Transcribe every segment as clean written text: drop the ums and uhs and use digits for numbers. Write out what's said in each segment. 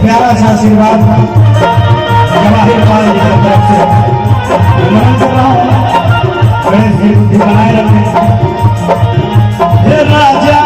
प्यारा सा आशीर्वाद जवाहिर पाल जी की तरफ से नमन कर रहा हूँ। गणेश जी बुद्धि बनाए रखें। हे राजा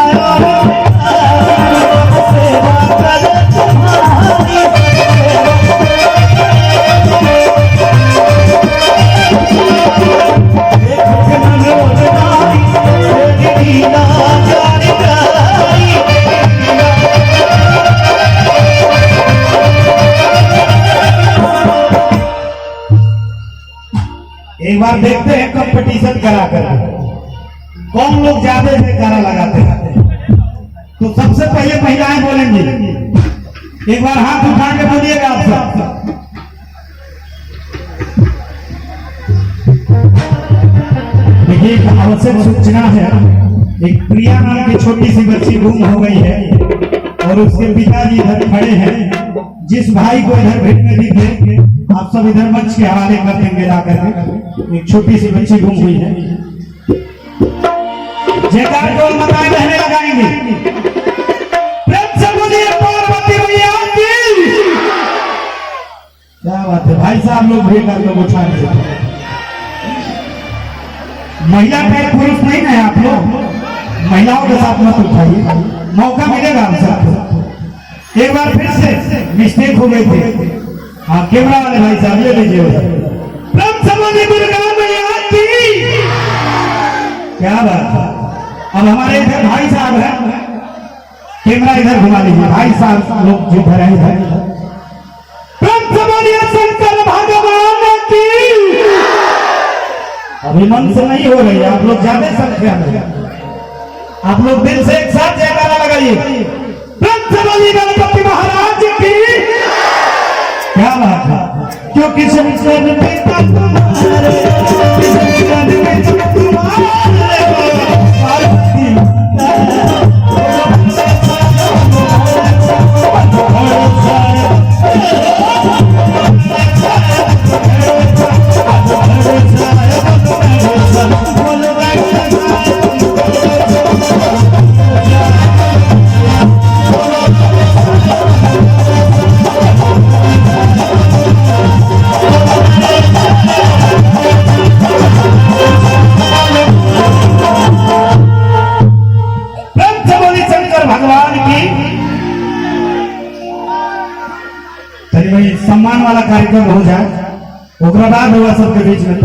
एक बार देखते हैं कंपटीशन करा कर कौन लोग ज्यादा से गाना लगाते हैं। तो सबसे पहले महिलाएं बोलेंगी। एक बार हाथ उठा के बोलिएगा आप सब। देखिए एक आवश्यक सूचना है। एक प्रिया नाम की छोटी सी बच्ची गुम हो गई है और उसके पिताजी इधर खड़े हैं। जिस भाई को इधर भेजने दिखे आप सब इधर मंच के हवाले कर देंगे जाकर के। एक छोटी सी बच्ची गुम हुई है। जयकार बोल मताएं बहने लगाएंगे। प्रेम से बोलिए पार्वती मैया की। क्या बात है भाई साहब लोग भी कर लोग उठाएंगे। महिला का पुरुष नहीं है आप लोग। महिलाओं के साथ मत उठाइए। मौका मिलेगा हम सबको। एक बार फिर से मिस्टेक हो गई थी। हाँ कैमरा वाले भाई साहब ले लीजिए। दुर्गा मैया की। क्या बात है। अब हमारे इधर भाई साहब हैं। कैमरा इधर घुमा लीजिए। भाई साहब लोग जो इधर है इधर शंकर भगवान की। अभी मन से नहीं हो रही है। आप लोग ज्यादा संख्या में आप लोग दिल से एक साथ जयकारा लगाइए। गणपति महाराज की। क्या बात है। क्योंकि शंकर बेटा तुम्हारे सम्मान वाला कार्यक्रम हो जाए। ओकरा बाद हुआ सबके बीच में तो